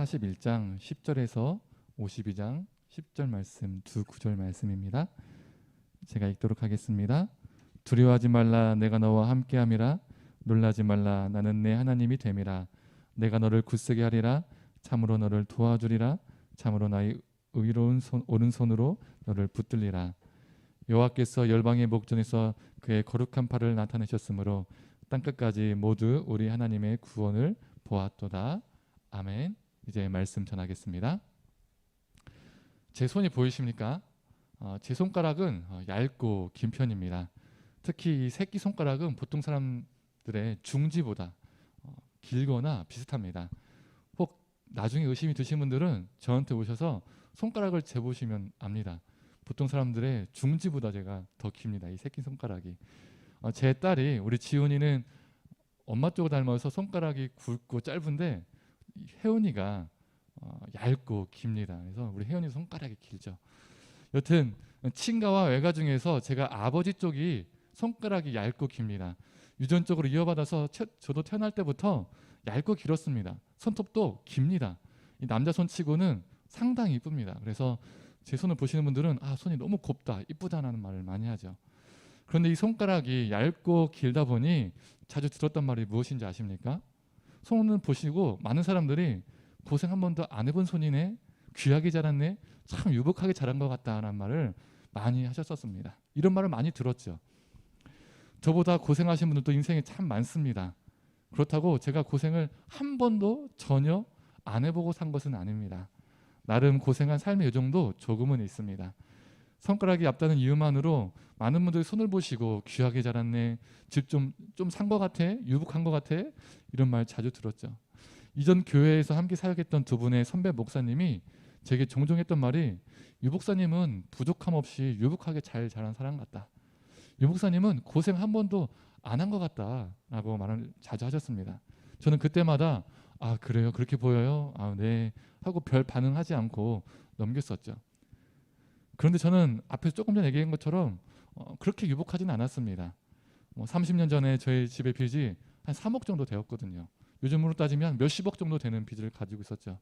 41장 10절에서 52장 10절 말씀 두 구절 말씀입니다. 제가 읽도록 하겠습니다. 두려워하지 말라, 내가 너와 함께함이라. 놀라지 말라, 나는 내 하나님이 됨이라. 내가 너를 굳세게 하리라. 참으로 너를 도와주리라. 참으로 나의 의로운 오른손으로 너를 붙들리라. 여호와께서 열방의 목전에서 그의 거룩한 팔을 나타내셨으므로 땅끝까지 모두 우리 하나님의 구원을 보았도다. 아멘. 이제 말씀 전하겠습니다. 제 손이 보이십니까? 제 손가락은 얇고 긴 편입니다. 특히 이 새끼 손가락은 보통 사람들의 중지보다 길거나 비슷합니다. 혹 나중에 의심이 드신 분들은 저한테 오셔서 손가락을 재보시면 압니다. 보통 사람들의 중지보다 제가 더 깁니다. 이 새끼 손가락이. 제 딸이, 우리 지훈이는 엄마 쪽을 닮아서 손가락이 굵고 짧은데 혜원이가 얇고 깁니다. 그래서 우리 혜원이 손가락이 길죠. 여튼 친가와 외가 중에서 제가 아버지 쪽이 손가락이 얇고 깁니다. 유전적으로 이어받아서 저도 태어날 때부터 얇고 길었습니다. 손톱도 깁니다. 이 남자 손치고는 상당히 이쁩니다. 그래서 제 손을 보시는 분들은 손이 너무 곱다, 이쁘다라는 말을 많이 하죠. 그런데 이 손가락이 얇고 길다 보니 자주 들었던 말이 무엇인지 아십니까? 손을 보시고 많은 사람들이 고생 한 번도 안 해본 손이네, 귀하게 자랐네, 참 유복하게 자란 것 같다라는 말을 많이 하셨었습니다. 이런 말을 많이 들었죠. 저보다 고생하신 분들도 인생에 참 많습니다. 그렇다고 제가 고생을 한 번도 전혀 안 해보고 산 것은 아닙니다. 나름 고생한 삶의 여정도 조금은 있습니다. 손가락이 얇다는 이유만으로 많은 분들이 손을 보시고 귀하게 자랐네, 집 좀 산 것 같아, 유복한 것 같아, 이런 말 자주 들었죠. 이전 교회에서 함께 사역했던 두 분의 선배 목사님이 제게 종종 했던 말이, 유 목사님은 부족함 없이 유복하게 잘 자란 사람 같다. 유 목사님은 고생 한 번도 안 한 것 같다라고 말을 자주 하셨습니다. 저는 그때마다 그래요? 그렇게 보여요? 네 하고 별 반응하지 않고 넘겼었죠. 그런데 저는 앞에서 조금 전에 얘기한 것처럼 그렇게 유복하지는 않았습니다. 30년 전에 저희 집의 빚이 한 3억 정도 되었거든요. 요즘으로 따지면 몇십억 정도 되는 빚을 가지고 있었죠.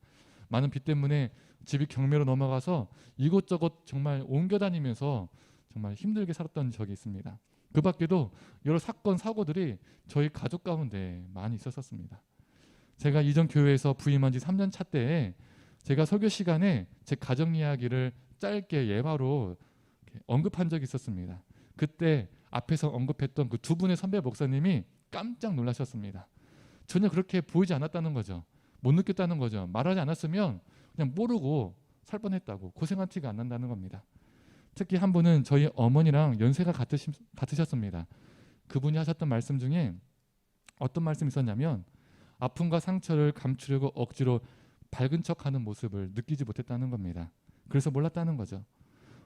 많은 빚 때문에 집이 경매로 넘어가서 이곳저곳 정말 옮겨다니면서 정말 힘들게 살았던 적이 있습니다. 그 밖에도 여러 사건, 사고들이 저희 가족 가운데 많이 있었습니다. 제가 이전 교회에서 부임한 지 3년 차 때에 제가 설교 시간에 제 가정 이야기를 짧게 예화로 언급한 적이 있었습니다. 그때 앞에서 언급했던 그 두 분의 선배 목사님이 깜짝 놀라셨습니다. 전혀 그렇게 보이지 않았다는 거죠. 못 느꼈다는 거죠. 말하지 않았으면 그냥 모르고 살 뻔했다고, 고생한 티가 안 난다는 겁니다. 특히 한 분은 저희 어머니랑 연세가 같으셨습니다. 그분이 하셨던 말씀 중에 어떤 말씀이 있었냐면, 아픔과 상처를 감추려고 억지로 밝은 척하는 모습을 느끼지 못했다는 겁니다. 그래서 몰랐다는 거죠.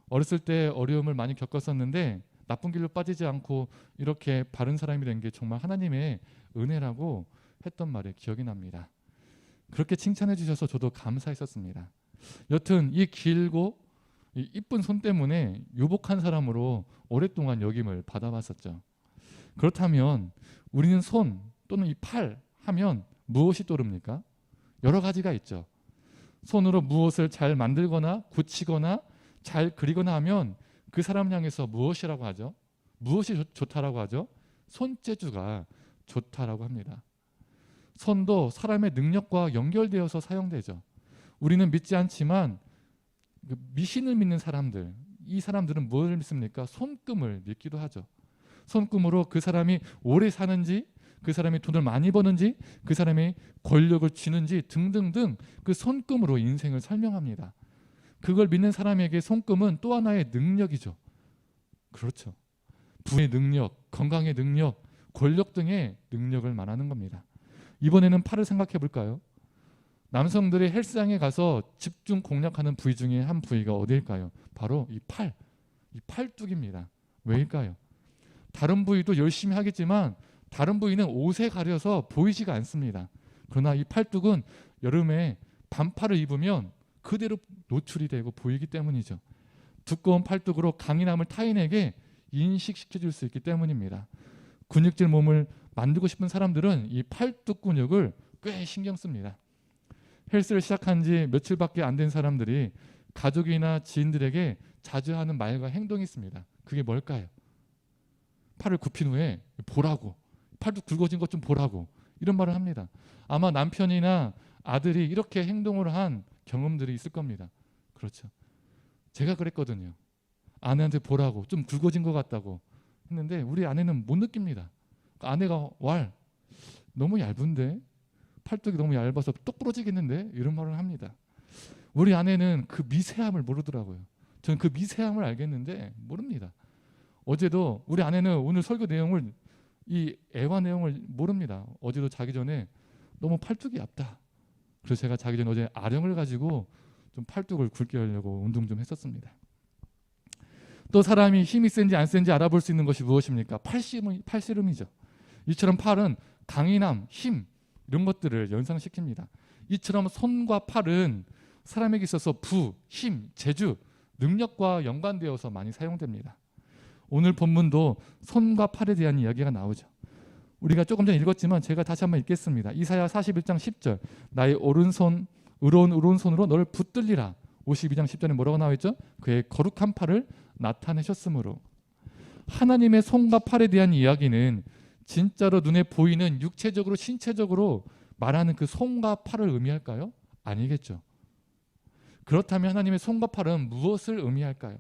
어렸을 때 어려움을 많이 겪었었는데 나쁜 길로 빠지지 않고 이렇게 바른 사람이 된 게 정말 하나님의 은혜라고 했던 말이 기억이 납니다. 그렇게 칭찬해 주셔서 저도 감사했었습니다. 여튼 이 길고 이 이쁜 손 때문에 유복한 사람으로 오랫동안 역임을 받아왔었죠. 그렇다면 우리는 손 또는 이 팔 하면 무엇이 떠오릅니까? 여러 가지가 있죠. 손으로 무엇을 잘 만들거나 고치거나 잘 그리거나 하면 그 사람을 향해서 무엇이라고 하죠? 무엇이 좋다라고 하죠? 손재주가 좋다라고 합니다. 손도 사람의 능력과 연결되어서 사용되죠. 우리는 믿지 않지만 미신을 믿는 사람들, 이 사람들은 무엇을 믿습니까? 손금을 믿기도 하죠. 손금으로 그 사람이 오래 사는지, 그 사람이 돈을 많이 버는지, 그 사람이 권력을 쥐는지 등등등 그 손금으로 인생을 설명합니다. 그걸 믿는 사람에게 손금은 또 하나의 능력이죠. 그렇죠. 부의 능력, 건강의 능력, 권력 등의 능력을 말하는 겁니다. 이번에는 팔을 생각해 볼까요? 남성들이 헬스장에 가서 집중 공략하는 부위 중에 한 부위가 어디일까요? 바로 이 팔, 이 팔뚝입니다. 왜일까요? 다른 부위도 열심히 하겠지만 다른 부위는 옷에 가려서 보이지가 않습니다. 그러나 이 팔뚝은 여름에 반팔을 입으면 그대로 노출이 되고 보이기 때문이죠. 두꺼운 팔뚝으로 강인함을 타인에게 인식시켜줄 수 있기 때문입니다. 근육질 몸을 만들고 싶은 사람들은 이 팔뚝 근육을 꽤 신경 씁니다. 헬스를 시작한 지 며칠밖에 안 된 사람들이 가족이나 지인들에게 자주 하는 말과 행동이 있습니다. 그게 뭘까요? 팔을 굽힌 후에 보라고, 팔도 굵어진 것 좀 보라고, 이런 말을 합니다. 아마 남편이나 아들이 이렇게 행동을 한 경험들이 있을 겁니다. 그렇죠. 제가 그랬거든요. 아내한테 보라고, 좀 굵어진 것 같다고 했는데 우리 아내는 못 느낍니다. 아내가 너무 얇은데, 팔뚝이 너무 얇아서 똑 부러지겠는데, 이런 말을 합니다. 우리 아내는 그 미세함을 모르더라고요. 저는 그 미세함을 알겠는데 모릅니다. 어제도 우리 아내는 오늘 설교 내용을, 이 애화 내용을 모릅니다. 어제도 자기 전에 너무 팔뚝이 얇다. 그래서 제가 자기 전에 어제 아령을 가지고 좀 팔뚝을 굵게 하려고 운동 좀 했었습니다. 또 사람이 힘이 센지 안 센지 알아볼 수 있는 것이 무엇입니까? 팔씨름이죠. 이처럼 팔은 강인함, 힘, 이런 것들을 연상시킵니다. 이처럼 손과 팔은 사람에게 있어서 부, 힘, 재주, 능력과 연관되어서 많이 사용됩니다. 오늘 본문도 손과 팔에 대한 이야기가 나오죠. 우리가 조금 전에 읽었지만 제가 다시 한번 읽겠습니다. 이사야 41장 10절, 나의 의로운 오른손으로 너를 붙들리라. 52장 10절에 뭐라고 나와 있죠? 그의 거룩한 팔을 나타내셨으므로. 하나님의 손과 팔에 대한 이야기는 진짜로 눈에 보이는 육체적으로, 신체적으로 말하는 그 손과 팔을 의미할까요? 아니겠죠. 그렇다면 하나님의 손과 팔은 무엇을 의미할까요?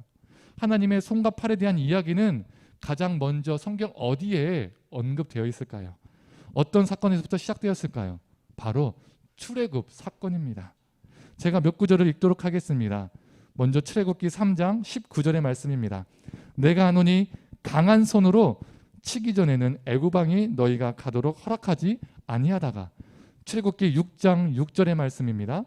하나님의 손과 팔에 대한 이야기는 가장 먼저 성경 어디에 언급되어 있을까요? 어떤 사건에서부터 시작되었을까요? 바로 출애굽 사건입니다. 제가 몇 구절을 읽도록 하겠습니다. 먼저 출애굽기 3장 19절의 말씀입니다. 내가 하노니 강한 손으로 치기 전에는 애굽 왕이 너희가 가도록 허락하지 아니하다가. 출애굽기 6장 6절의 말씀입니다.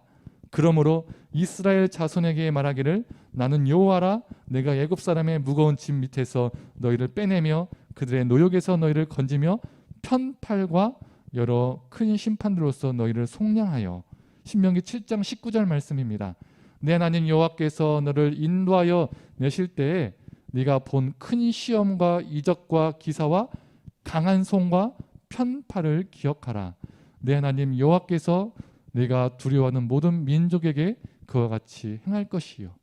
그러므로 이스라엘 자손에게 말하기를 나는 여호와라. 내가 애굽 사람의 무거운 짐 밑에서 너희를 빼내며 그들의 노역에서 너희를 건지며 편팔과 여러 큰 심판들로서 너희를 속량하여. 신명기 7장 19절 말씀입니다. 내 하나님 여호와께서 너를 인도하여 내실 때에 네가 본 큰 시험과 이적과 기사와 강한 손과 편팔을 기억하라. 내 하나님 여호와께서 네가 두려워하는 모든 민족에게 그와 같이 행할 것이요.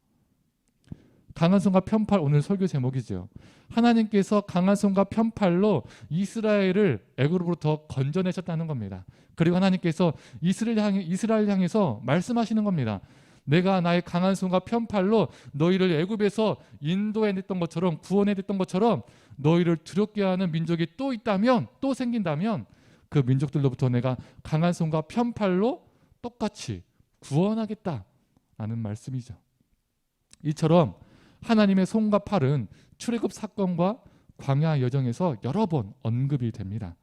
강한 손과 편팔, 오늘 설교 제목이죠. 하나님께서 강한 손과 편팔로 이스라엘을 애굽으로부터 건져내셨다는 겁니다. 그리고 하나님께서 이스라엘 향해서 말씀하시는 겁니다. 내가 나의 강한 손과 편팔로 너희를 애굽에서 인도해냈던 것처럼, 구원해냈던 것처럼 너희를 두렵게 하는 민족이 또 있다면, 또 생긴다면 그 민족들로부터 내가 강한 손과 편팔로 똑같이 구원하겠다라는 말씀이죠. 이처럼 하나님의 손과 팔은 출애굽 사건과 광야 여정에서 여러 번 언급이 됩니다.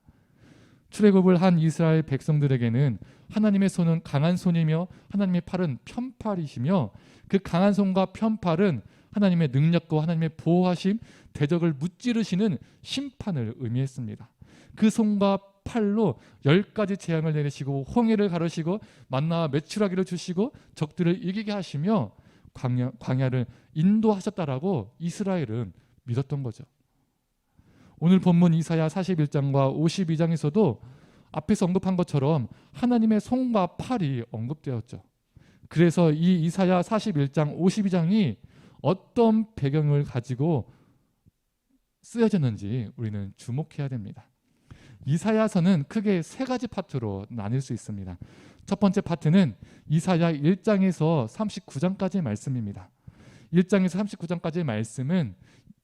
출애굽을 한 이스라엘 백성들에게는 하나님의 손은 강한 손이며 하나님의 팔은 편팔이시며, 그 강한 손과 편팔은 하나님의 능력과 하나님의 보호하심, 대적을 무찌르시는 심판을 의미했습니다. 그 손과 팔로 10가지 재앙을 내리시고 홍해를 가르시고 만나와 메추라기를 주시고 적들을 이기게 하시며 광야를 인도하셨다라고 이스라엘은 믿었던 거죠. 오늘 본문 이사야 41장과 52장에서도 앞에서 언급한 것처럼 하나님의 손과 팔이 언급되었죠. 그래서 이 이사야 41장, 52장이 어떤 배경을 가지고 쓰여졌는지 우리는 주목해야 됩니다. 이사야서는 크게 3가지 파트로 나뉠 수 있습니다. 첫 번째 파트는 이사야 1장에서 39장까지의 말씀입니다. 1장에서 39장까지의 말씀은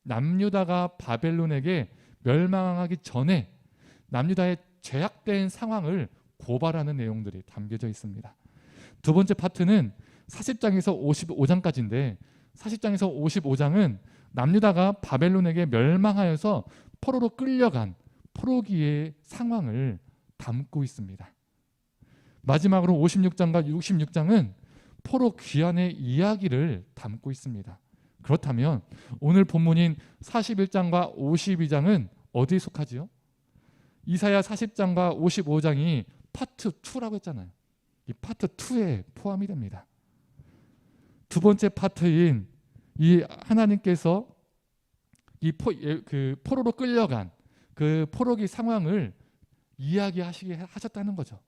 남유다가 바벨론에게 멸망하기 전에 남유다의 죄악된 상황을 고발하는 내용들이 담겨져 있습니다. 두 번째 파트는 40장에서 55장까지인데 40장에서 55장은 남유다가 바벨론에게 멸망하여서 포로로 끌려간 포로기의 상황을 담고 있습니다. 마지막으로 56장과 66장은 포로 귀환의 이야기를 담고 있습니다. 그렇다면 오늘 본문인 41장과 52장은 어디에 속하지요? 이사야 40장과 55장이 파트 2라고 했잖아요. 이 파트 2에 포함이 됩니다. 두 번째 파트인 이 하나님께서 그 포로로 끌려간 그 포로기 상황을 이야기하시게 하셨다는 거죠.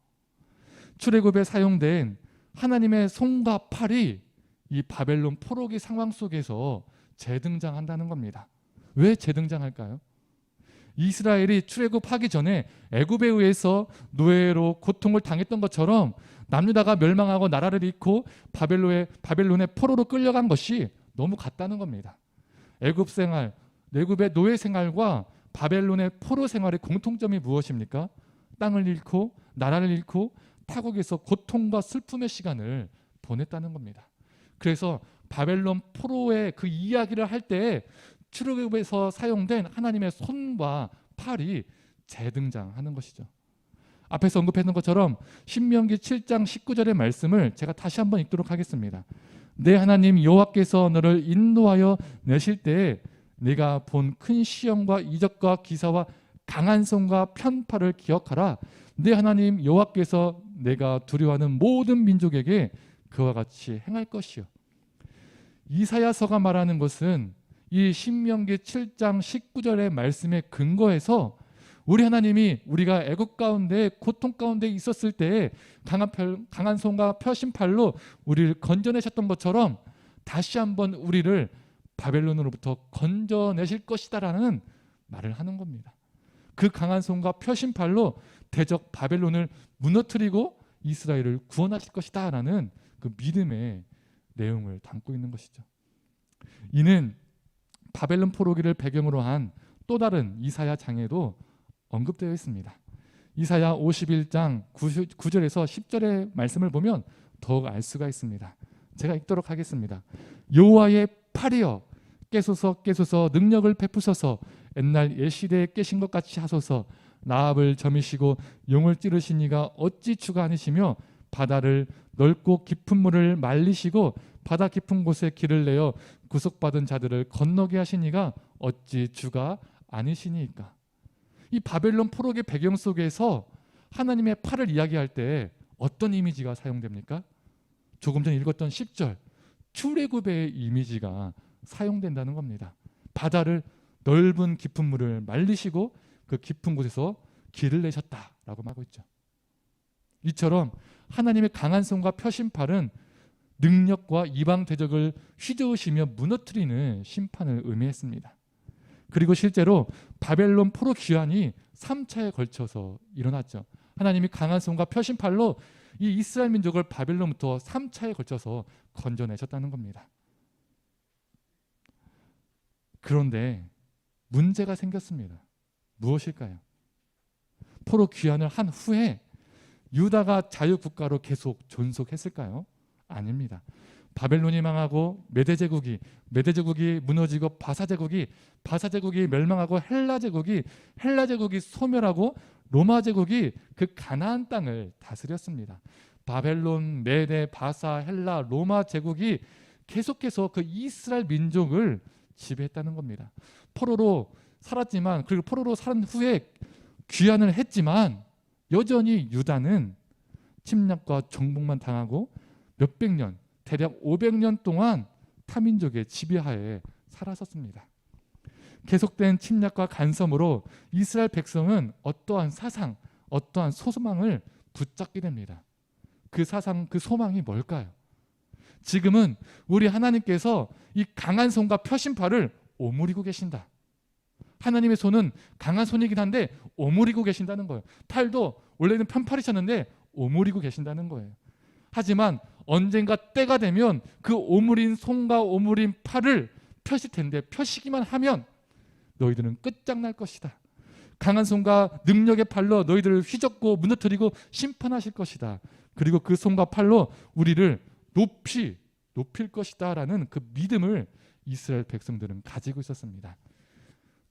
출애굽에 사용된 하나님의 손과 팔이 이 바벨론 포로기 상황 속에서 재등장한다는 겁니다. 왜 재등장할까요? 이스라엘이 출애굽하기 전에 애굽에 의해서 노예로 고통을 당했던 것처럼 남유다가 멸망하고 나라를 잃고 바벨론의 포로로 끌려간 것이 너무 같다는 겁니다. 애굽 생활, 애굽의 노예 생활과 바벨론의 포로 생활의 공통점이 무엇입니까? 땅을 잃고 나라를 잃고 타국에서 고통과 슬픔의 시간을 보냈다는 겁니다. 그래서 바벨론 포로의 그 이야기를 할 때 출애굽에서 사용된 하나님의 손과 팔이 재등장하는 것이죠. 앞에서 언급했던 것처럼 신명기 7장 19절의 말씀을 제가 다시 한번 읽도록 하겠습니다. 내 하나님 여호와께서 너를 인도하여 내실 때에 네가 본 큰 시험과 이적과 기사와 강한 손과 편팔을 기억하라. 내 하나님 여호와께서 내가 두려워하는 모든 민족에게 그와 같이 행할 것이요. 이사야서가 말하는 것은 이 신명기 7장 19절의 말씀에 근거해서 우리 하나님이 우리가 애굽 가운데 고통 가운데 있었을 때에 강한 손과 펴신 팔로 우리를 건져내셨던 것처럼 다시 한번 우리를 바벨론으로부터 건져내실 것이다라는 말을 하는 겁니다. 그 강한 손과 펴신 팔로 대적 바벨론을 무너뜨리고 이스라엘을 구원하실 것이다라는 그 믿음의 내용을 담고 있는 것이죠. 이는 바벨론 포로기를 배경으로 한 또 다른 이사야 장에도 언급되어 있습니다. 이사야 51장 9절에서 10절의 말씀을 보면 더욱 알 수가 있습니다. 제가 읽도록 하겠습니다. 여호와의 팔이여 깨소서 깨소서 능력을 베푸소서 옛날 옛시대에 깨신 것 같이 하소서 나합을 점이시고 용을 찌르신 이가 어찌 주가 아니시며 바다를 넓고 깊은 물을 말리시고 바다 깊은 곳에 길을 내어 구속받은 자들을 건너게 하신 이가 어찌 주가 아니시니까. 이 바벨론 포로기의 배경 속에서 하나님의 팔을 이야기할 때 어떤 이미지가 사용됩니까? 조금 전 읽었던 10절 출애굽의 이미지가 사용된다는 겁니다. 바다를 넓은 깊은 물을 말리시고 그 깊은 곳에서 길을 내셨다라고 말하고 있죠. 이처럼 하나님의 강한 손과 펴신 팔은 능력과 이방 대적을 휘저으시며 무너뜨리는 심판을 의미했습니다. 그리고 실제로 바벨론 포로 귀환이 3차에 걸쳐서 일어났죠. 하나님이 강한 손과 펴신 팔로 이 이스라엘 민족을 바벨론부터 3차에 걸쳐서 건져내셨다는 겁니다. 그런데 문제가 생겼습니다. 무엇일까요? 포로 귀환을 한 후에 유다가 자유국가로 계속 존속했을까요? 아닙니다. 바벨론이 망하고 메대제국이 무너지고 바사제국이 멸망하고 헬라제국이 소멸하고 로마제국이 그 가나안 땅을 다스렸습니다. 바벨론, 메대, 바사, 헬라, 로마 제국이 계속해서 그 이스라엘 민족을 지배했다는 겁니다. 포로로 살았지만 그리고 포로로 산 후에 귀환을 했지만 여전히 유다는 침략과 정복만 당하고 몇백 년, 대략 500년 동안 타민족의 지배하에 살았었습니다. 계속된 침략과 간섭으로 이스라엘 백성은 어떠한 사상, 어떠한 소망을 붙잡게 됩니다. 그 사상, 그 소망이 뭘까요? 지금은 우리 하나님께서 이 강한 손과 펴신 팔을 오므리고 계신다. 하나님의 손은 강한 손이긴 한데 오므리고 계신다는 거예요. 팔도 원래는 편팔이셨는데 오므리고 계신다는 거예요. 하지만 언젠가 때가 되면 그 오므린 손과 오므린 팔을 펴실 텐데 펴시기만 하면 너희들은 끝장날 것이다. 강한 손과 능력의 팔로 너희들을 휘젓고 무너뜨리고 심판하실 것이다. 그리고 그 손과 팔로 우리를 높일 것이다 라는 그 믿음을 이스라엘 백성들은 가지고 있었습니다.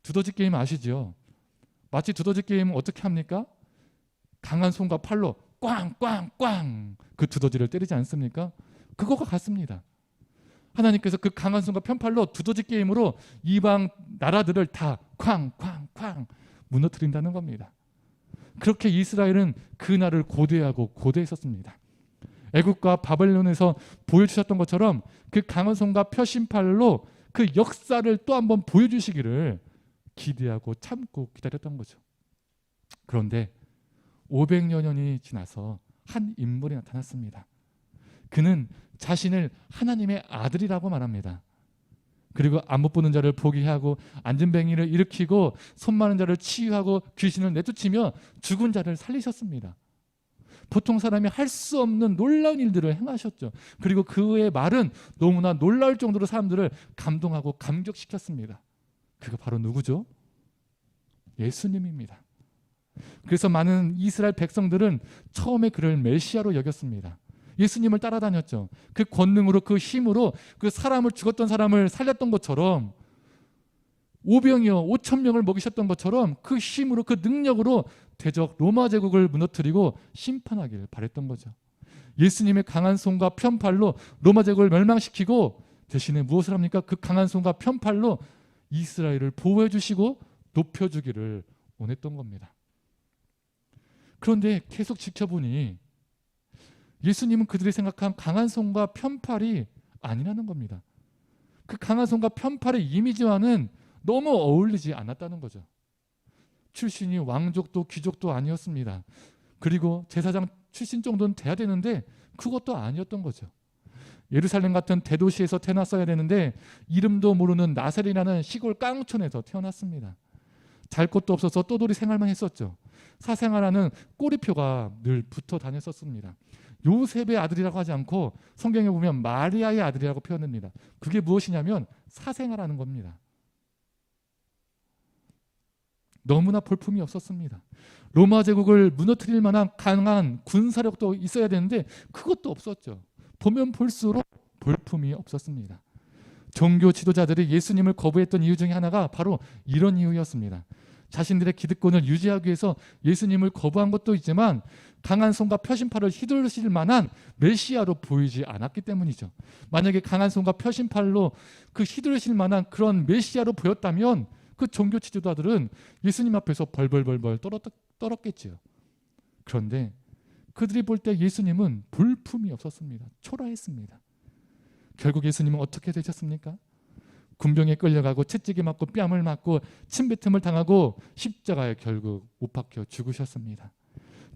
두더지 게임 아시죠? 마치 두더지 게임은 어떻게 합니까? 강한 손과 팔로 꽝꽝꽝 그 두더지를 때리지 않습니까? 그거가 같습니다. 하나님께서 그 강한 손과 편팔로 두더지 게임으로 이방 나라들을 다 쾅쾅쾅 무너뜨린다는 겁니다. 그렇게 이스라엘은 그날을 고대하고 고대했었습니다. 애국과 바벨론에서 보여주셨던 것처럼 그 강한 손과 펴신 팔로 그 역사를 또 한번 보여주시기를 기대하고 참고 기다렸던 거죠. 그런데 500여 년이 지나서 한 인물이 나타났습니다. 그는 자신을 하나님의 아들이라고 말합니다. 그리고 안 못 보는 자를 보게 하고 앉은 뱅이를 일으키고 손 마른 자를 치유하고 귀신을 내쫓으며 죽은 자를 살리셨습니다. 보통 사람이 할 수 없는 놀라운 일들을 행하셨죠. 그리고 그의 말은 너무나 놀라울 정도로 사람들을 감동하고 감격시켰습니다. 그가 바로 누구죠? 예수님입니다. 그래서 많은 이스라엘 백성들은 처음에 그를 메시아로 여겼습니다. 예수님을 따라다녔죠. 그 권능으로, 그 힘으로 그 사람을, 죽었던 사람을 살렸던 것처럼, 오병이어 5,000명을 먹이셨던 것처럼 그 힘으로, 그 능력으로 대적 로마 제국을 무너뜨리고 심판하기를 바랬던 거죠. 예수님의 강한 손과 편팔로 로마 제국을 멸망시키고 대신에 무엇을 합니까? 그 강한 손과 편팔로 이스라엘을 보호해 주시고 높여주기를 원했던 겁니다. 그런데 계속 지켜보니 예수님은 그들이 생각한 강한 손과 편팔이 아니라는 겁니다. 그 강한 손과 편팔의 이미지와는 너무 어울리지 않았다는 거죠. 출신이 왕족도 귀족도 아니었습니다. 그리고 제사장 출신 정도는 돼야 되는데 그것도 아니었던 거죠. 예루살렘 같은 대도시에서 태어났어야 되는데 이름도 모르는 나사렛이라는 시골 깡촌에서 태어났습니다. 잘 곳도 없어서 떠돌이 생활만 했었죠. 사생아라는 꼬리표가 늘 붙어 다녔었습니다. 요셉의 아들이라고 하지 않고 성경에 보면 마리아의 아들이라고 표현합니다. 그게 무엇이냐면 사생아라는 겁니다. 너무나 볼품이 없었습니다. 로마 제국을 무너뜨릴 만한 강한 군사력도 있어야 되는데 그것도 없었죠. 보면 볼수록 볼품이 없었습니다. 종교 지도자들이 예수님을 거부했던 이유 중에 하나가 바로 이런 이유였습니다. 자신들의 기득권을 유지하기 위해서 예수님을 거부한 것도 있지만 강한 손과 표심팔을 휘두르실 만한 메시아로 보이지 않았기 때문이죠. 만약에 강한 손과 표심팔로 그 휘두르실 만한 그런 메시아로 보였다면 그 종교 지도자들은 예수님 앞에서 벌벌벌벌 떨었겠지요. 그런데 그들이 볼 때 예수님은 볼품이 없었습니다. 초라했습니다. 결국 예수님은 어떻게 되셨습니까? 군병에 끌려가고 채찍에 맞고 뺨을 맞고 침뱉음을 당하고 십자가에 결국 못 박혀 죽으셨습니다.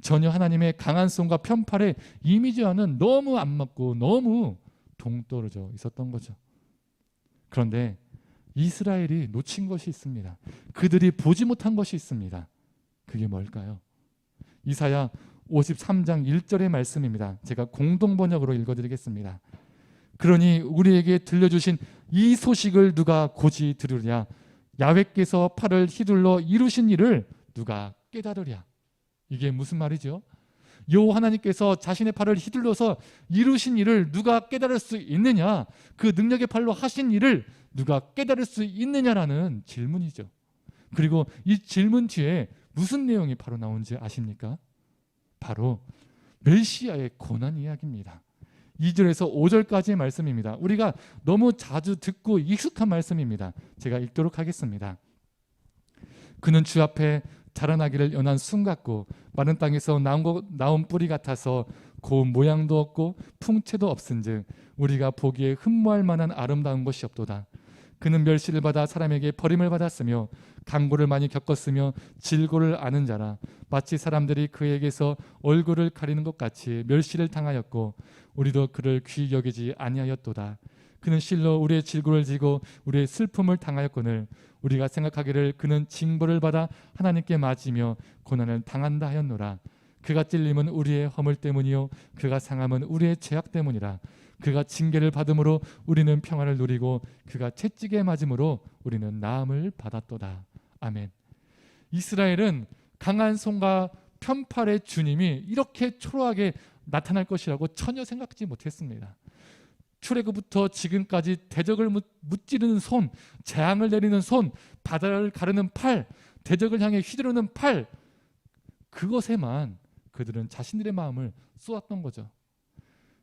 전혀 하나님의 강한 손과 편팔의 이미지와는 너무 안 맞고 너무 동떨어져 있었던 거죠. 그런데 이스라엘이 놓친 것이 있습니다. 그들이 보지 못한 것이 있습니다. 그게 뭘까요? 이사야 53장 1절의 말씀입니다. 제가 공동 번역으로 읽어드리겠습니다. 그러니 우리에게 들려주신 이 소식을 누가 고지 들으랴? 야훼께서 팔을 휘둘러 이루신 일을 누가 깨달으랴? 이게 무슨 말이죠? 여호와 하나님께서 자신의 팔을 휘둘러서 이루신 일을 누가 깨달을 수 있느냐? 그 능력의 팔로 하신 일을 누가 깨달을 수 있느냐라는 질문이죠. 그리고 이 질문 뒤에 무슨 내용이 바로 나온지 아십니까? 바로 메시아의 고난 이야기입니다. 2절에서 5절까지의 말씀입니다. 우리가 너무 자주 듣고 익숙한 말씀입니다. 제가 읽도록 하겠습니다. 그는 주 앞에 자라나기를 연한 순 같고 마른 땅에서 나온 뿌리 같아서 고운 모양도 없고 풍채도 없은즉 우리가 보기에 흠모할 만한 아름다운 것이 없도다. 그는 멸시를 받아 사람에게 버림을 받았으며 강고를 많이 겪었으며 질고를 아는 자라. 마치 사람들이 그에게서 얼굴을 가리는 것 같이 멸시를 당하였고 우리도 그를 귀히 여기지 아니하였도다. 그는 실로 우리의 질고를 지고 우리의 슬픔을 당하였거늘 우리가 생각하기를 그는 징벌을 받아 하나님께 맞으며 고난을 당한다 하였노라. 그가 찔림은 우리의 허물 때문이요 그가 상함은 우리의 죄악 때문이라. 그가 징계를 받음으로 우리는 평안을 누리고 그가 채찍에 맞음으로 우리는 나음을 받았도다. 아멘. 이스라엘은 강한 손과 편팔의 주님이 이렇게 초라하게 나타날 것이라고 전혀 생각지 못했습니다. 출애굽부터 지금까지 대적을 무찌르는 손, 재앙을 내리는 손, 바다를 가르는 팔, 대적을 향해 휘두르는 팔, 그것에만 그들은 자신들의 마음을 쏘았던 거죠.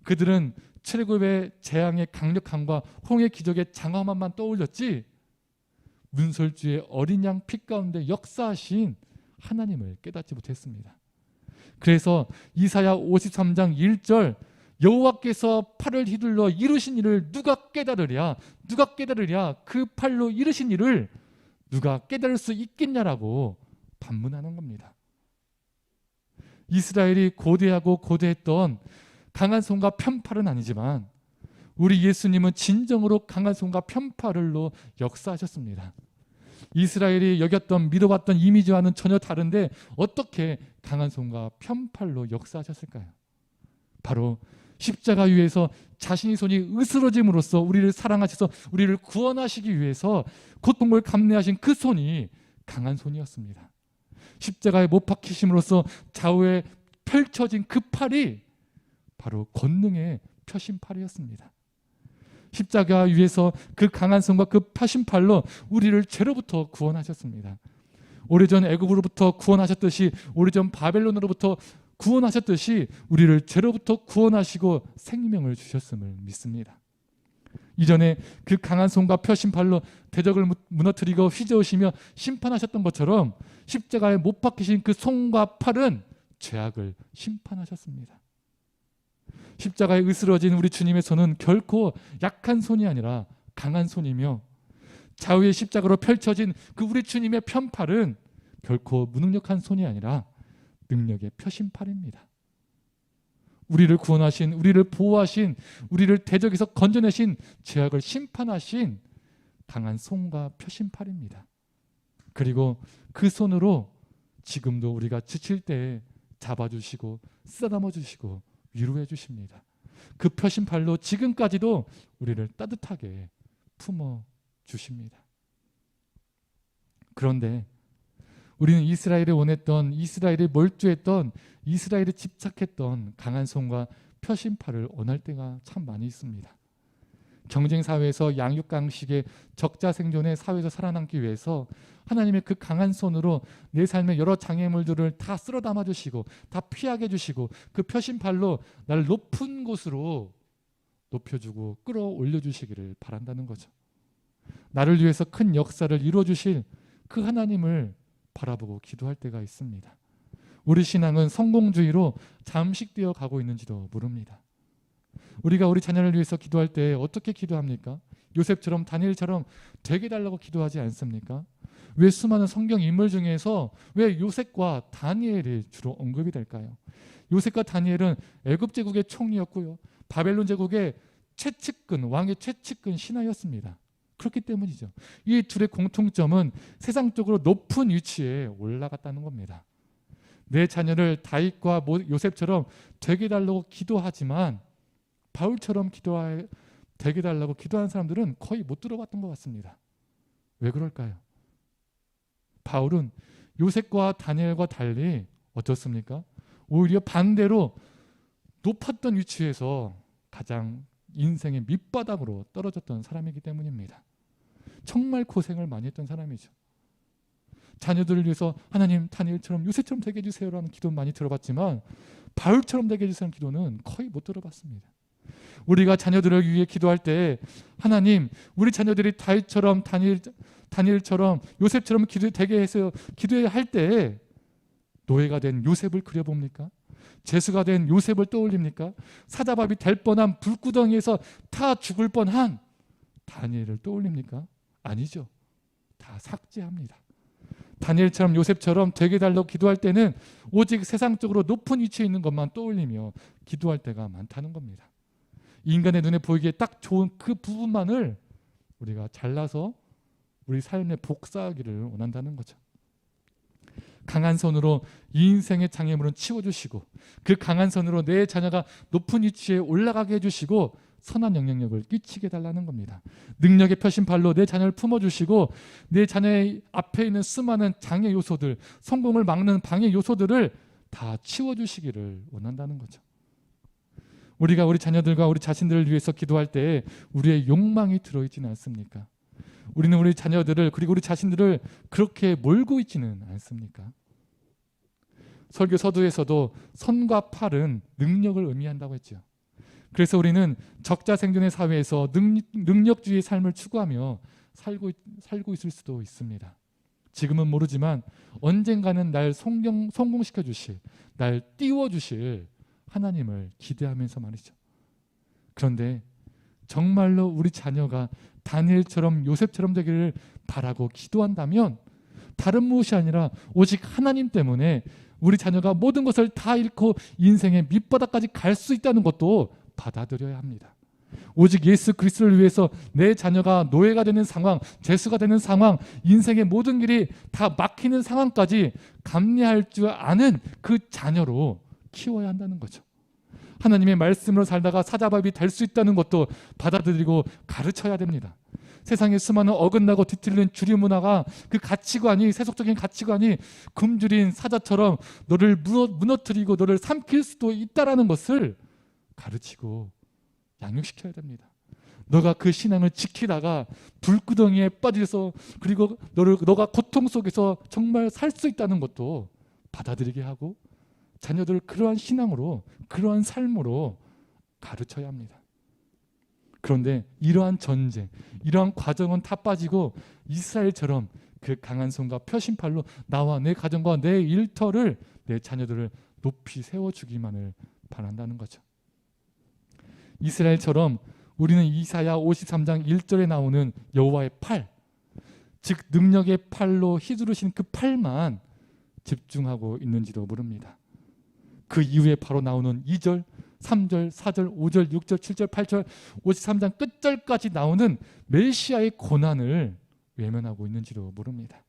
그들은 출애굽의 재앙의 강력함과 홍해 기적의 장엄함만 떠올렸지 문설주의 어린 양 피 가운데 역사하신 하나님을 깨닫지 못했습니다. 그래서 이사야 53장 1절 여호와께서 팔을 휘둘러 이루신 일을 누가 깨달으랴? 누가 깨달으랴? 그 팔로 이루신 일을 누가 깨달을 수 있겠냐라고 반문하는 겁니다. 이스라엘이 고대하고 고대했던 강한 손과 편팔은 아니지만 우리 예수님은 진정으로 강한 손과 편팔로 역사하셨습니다. 이스라엘이 여겼던 믿어봤던 이미지와는 전혀 다른데 어떻게 강한 손과 편팔로 역사하셨을까요? 바로 십자가 위에서 자신의 손이 으스러짐으로써 우리를 사랑하셔서 우리를 구원하시기 위해서 고통을 감내하신 그 손이 강한 손이었습니다. 십자가에 못 박히심으로써 좌우에 펼쳐진 그 팔이 바로 권능의 표심팔이었습니다. 십자가 위에서 그 강한 손과 그 펴신 팔로 우리를 죄로부터 구원하셨습니다. 오래전 애굽으로부터 구원하셨듯이, 오래전 바벨론으로부터 구원하셨듯이 우리를 죄로부터 구원하시고 생명을 주셨음을 믿습니다. 이전에 그 강한 손과 펴신 팔로 대적을 무너뜨리고 휘저으시며 심판하셨던 것처럼 십자가에 못 박히신 그 손과 팔은 죄악을 심판하셨습니다. 십자가에 으스러진 우리 주님의 손은 결코 약한 손이 아니라 강한 손이며, 좌우의 십자가로 펼쳐진 그 우리 주님의 편팔은 결코 무능력한 손이 아니라 능력의 표심팔입니다. 우리를 구원하신, 우리를 보호하신, 우리를 대적에서 건져내신, 죄악을 심판하신 강한 손과 표심팔입니다. 그리고 그 손으로 지금도 우리가 지칠 때 잡아주시고 쓰다듬어 주시고 위로해 주십니다. 그 표심팔로 지금까지도 우리를 따뜻하게 품어 주십니다. 그런데 우리는 이스라엘이 원했던, 이스라엘이 몰두했던, 이스라엘이 집착했던 강한 손과 표심팔을 원할 때가 참 많이 있습니다. 경쟁 사회에서 양육강식의 적자 생존의 사회에서 살아남기 위해서 하나님의 그 강한 손으로 내 삶의 여러 장애물들을 다 쓸어 담아 주시고 다 피하게 해주시고 그 표심팔로 나를 높은 곳으로 높여주고 끌어올려 주시기를 바란다는 거죠. 나를 위해서 큰 역사를 이루어 주실 그 하나님을 바라보고 기도할 때가 있습니다. 우리 신앙은 성공주의로 잠식되어 가고 있는지도 모릅니다. 우리가 우리 자녀를 위해서 기도할 때 어떻게 기도합니까? 요셉처럼 다니엘처럼 되게 달라고 기도하지 않습니까? 왜 수많은 성경 인물 중에서 왜 요셉과 다니엘이 주로 언급이 될까요? 요셉과 다니엘은 애굽 제국의 총리였고요, 바벨론 제국의 최측근, 왕의 최측근 신하였습니다. 그렇기 때문이죠. 이 둘의 공통점은 세상적으로 높은 위치에 올라갔다는 겁니다. 내 자녀를 다윗과 요셉처럼 되게 달라고 기도하지만 바울처럼 되게 달라고 기도하는 사람들은 거의 못 들어봤던 것 같습니다. 왜 그럴까요? 바울은 요셉과 다니엘과 달리 어떻습니까? 오히려 반대로 높았던 위치에서 가장 인생의 밑바닥으로 떨어졌던 사람이기 때문입니다. 정말 고생을 많이 했던 사람이죠. 자녀들을 위해서 하나님 다니엘처럼 요셉처럼 되게 해주세요라는 기도 많이 들어봤지만 바울처럼 되게 해주세요라는 기도는 거의 못 들어봤습니다. 우리가 자녀들을 위해 기도할 때 하나님 우리 자녀들이 다윗처럼 다니엘처럼 요셉처럼 되게 해서 기도할 때 노예가 된 요셉을 그려봅니까? 죄수가 된 요셉을 떠올립니까? 사자밥이 될 뻔한 불구덩이에서 다 죽을 뻔한 다니엘을 떠올립니까? 아니죠. 다 삭제합니다. 다니엘처럼 요셉처럼 되게 달라고 기도할 때는 오직 세상적으로 높은 위치에 있는 것만 떠올리며 기도할 때가 많다는 겁니다. 인간의 눈에 보이기에 딱 좋은 그 부분만을 우리가 잘라서 우리 삶에 복사하기를 원한다는 거죠. 강한 손으로 이 인생의 장애물은 치워주시고 그 강한 손으로 내 자녀가 높은 위치에 올라가게 해주시고 선한 영향력을 끼치게 해달라는 겁니다. 능력의 표심팔로 내 자녀를 품어주시고 내 자녀의 앞에 있는 수많은 장애 요소들, 성공을 막는 방해 요소들을 다 치워주시기를 원한다는 거죠. 우리가 우리 자녀들과 우리 자신들을 위해서 기도할 때 우리의 욕망이 들어있지는 않습니까? 우리는 우리 자녀들을 그리고 우리 자신들을 그렇게 몰고 있지는 않습니까? 설교 서두에서도 손과 팔은 능력을 의미한다고 했죠. 그래서 우리는 적자 생존의 사회에서 능력주의의 삶을 추구하며 살고 있을 수도 있습니다. 지금은 모르지만 언젠가는 날 성공시켜 주실, 날 띄워 주실 하나님을 기대하면서 말이죠. 그런데 정말로 우리 자녀가 다니엘처럼 요셉처럼 되기를 바라고 기도한다면 다른 무엇이 아니라 오직 하나님 때문에 우리 자녀가 모든 것을 다 잃고 인생의 밑바닥까지 갈 수 있다는 것도 받아들여야 합니다. 오직 예수 그리스도를 위해서 내 자녀가 노예가 되는 상황, 죄수가 되는 상황, 인생의 모든 길이 다 막히는 상황까지 감내할 줄 아는 그 자녀로 키워야 한다는 거죠. 하나님의 말씀으로 살다가 사자밥이 될 수 있다는 것도 받아들이고 가르쳐야 됩니다. 세상에 수많은 어긋나고 뒤틀린 주류 문화가 그 가치관이, 세속적인 가치관이 굶주린 사자처럼 너를 무너뜨리고 너를 삼킬 수도 있다라는 것을 가르치고 양육시켜야 됩니다. 너가 그 신앙을 지키다가 불구덩이에 빠져서 그리고 너가 고통 속에서 정말 살 수 있다는 것도 받아들이게 하고 자녀들을 그러한 신앙으로, 그러한 삶으로 가르쳐야 합니다. 그런데 이러한 전쟁, 이러한 과정은 다 빠지고 이스라엘처럼 그 강한 손과 표심팔로 나와 내 가정과 내 일터를, 내 자녀들을 높이 세워주기만을 바란다는 거죠. 이스라엘처럼 우리는 이사야 53장 1절에 나오는 여호와의 팔, 즉 능력의 팔로 휘두르신 그 팔만 집중하고 있는지도 모릅니다. 그 이후에 바로 나오는 2절, 3절, 4절, 5절, 6절, 7절, 8절, 53장 끝절까지 나오는 메시아의 고난을 외면하고 있는지도 모릅니다.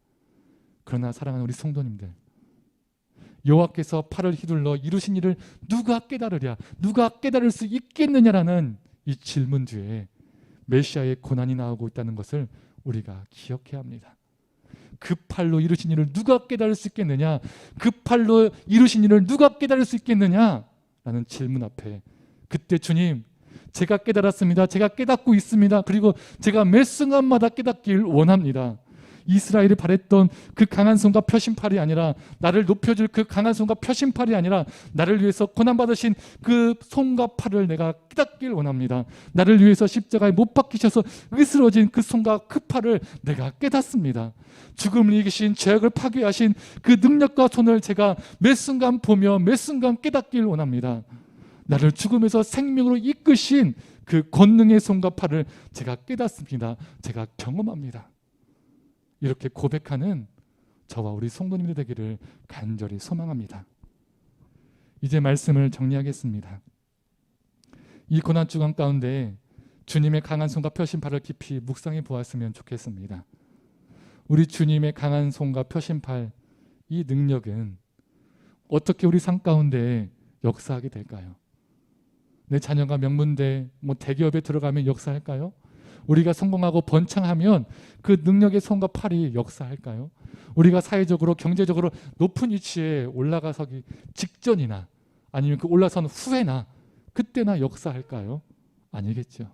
그러나 사랑하는 우리 성도님들, 여호와께서 팔을 휘둘러 이루신 일을 누가 깨달으랴, 누가 깨달을 수 있겠느냐라는 이 질문 뒤에 메시아의 고난이 나오고 있다는 것을 우리가 기억해야 합니다. 그 팔로 이루신 일을 누가 깨달을 수 있겠느냐, 그 팔로 이루신 일을 누가 깨달을 수 있겠느냐 라는 질문 앞에 그때 주님, 제가 깨달았습니다. 제가 깨닫고 있습니다. 그리고 제가 매 순간마다 깨닫길 원합니다. 이스라엘이 바랬던 그 강한 손과 표심팔이 아니라, 나를 높여줄 그 강한 손과 표심팔이 아니라 나를 위해서 고난받으신 그 손과 팔을 내가 깨닫길 원합니다. 나를 위해서 십자가에 못 박히셔서 으스러진 그 손과 그 팔을 내가 깨닫습니다. 죽음을 이기신, 죄악을 파괴하신 그 능력과 손을 제가 매 순간 보며 매 순간 깨닫길 원합니다. 나를 죽음에서 생명으로 이끄신 그 권능의 손과 팔을 제가 깨닫습니다. 제가 경험합니다. 이렇게 고백하는 저와 우리 성도님들 되기를 간절히 소망합니다. 이제 말씀을 정리하겠습니다. 이 고난 주간 가운데 주님의 강한 손과 표심팔을 깊이 묵상해 보았으면 좋겠습니다. 우리 주님의 강한 손과 표심팔, 이 능력은 어떻게 우리 삶 가운데 역사하게 될까요? 내 자녀가 명문대, 대기업에 들어가면 역사할까요? 우리가 성공하고 번창하면 그 능력의 손과 팔이 역사할까요? 우리가 사회적으로, 경제적으로 높은 위치에 올라가서기 직전이나 아니면 그 올라선 후에나 그때나 역사할까요? 아니겠죠.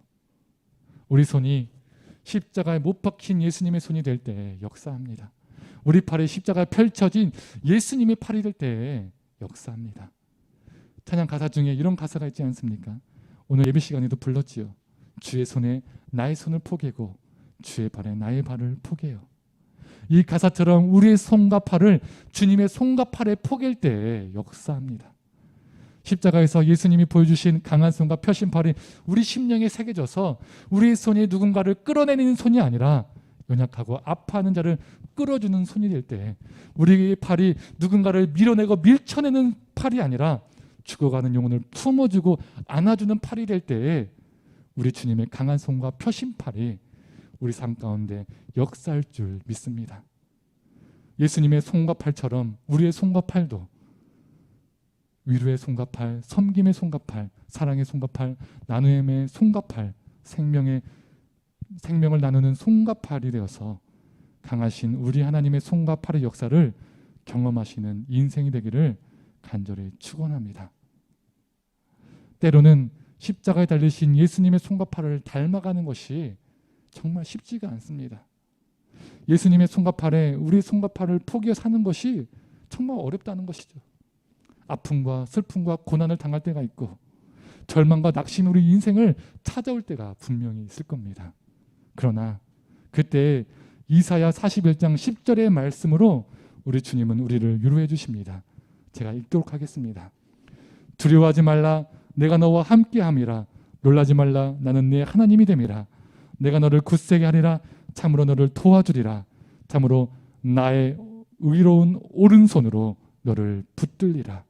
우리 손이 십자가에 못 박힌 예수님의 손이 될 때 역사합니다. 우리 팔에 십자가에 펼쳐진 예수님의 팔이 될 때 역사합니다. 찬양 가사 중에 이런 가사가 있지 않습니까? 오늘 예배 시간에도 불렀지요. 주의 손에 나의 손을 포개고 주의 발에 나의 발을 포개요. 이 가사처럼 우리의 손과 팔을 주님의 손과 팔에 포갤 때 역사합니다. 십자가에서 예수님이 보여주신 강한 손과 펴신 팔이 우리 심령에 새겨져서 우리의 손이 누군가를 끌어내리는 손이 아니라 연약하고 아파하는 자를 끌어주는 손이 될 때, 우리의 팔이 누군가를 밀어내고 밀쳐내는 팔이 아니라 죽어가는 영혼을 품어주고 안아주는 팔이 될 때에 우리 주님의 강한 손과 펴신 팔이 우리 삶 가운데 역사할 줄 믿습니다. 예수님의 손과 팔처럼 우리의 손과 팔도 위로의 손과 팔, 섬김의 손과 팔, 사랑의 손과 팔, 나눔의 손과 팔, 생명을 나누는 손과 팔이 되어서 강하신 우리 하나님의 손과 팔의 역사를 경험하시는 인생이 되기를 간절히 축원합니다. 때로는 십자가에 달리신 예수님의 손과 팔을 닮아가는 것이 정말 쉽지가 않습니다. 예수님의 손과 팔에 우리의 손과 팔을 포기해 사는 것이 정말 어렵다는 것이죠. 아픔과 슬픔과 고난을 당할 때가 있고 절망과 낙심이 우리 인생을 찾아올 때가 분명히 있을 겁니다. 그러나 그때 이사야 41장 10절의 말씀으로 우리 주님은 우리를 위로해 주십니다. 제가 읽도록 하겠습니다. 두려워하지 말라, 내가 너와 함께함이라. 놀라지 말라, 나는 네 하나님이 됨이라. 내가 너를 굳세게 하리라. 참으로 너를 도와주리라. 참으로 나의 의로운 오른손으로 너를 붙들리라.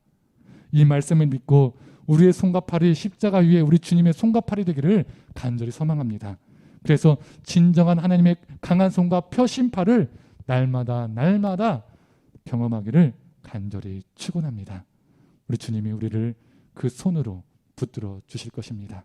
이 말씀을 믿고 우리의 손과 팔이 십자가 위에 우리 주님의 손과 팔이 되기를 간절히 소망합니다. 그래서 진정한 하나님의 강한 손과 펴신 팔을 날마다 경험하기를 간절히 축원합니다. 우리 주님이 우리를 그 손으로 붙들어 주실 것입니다.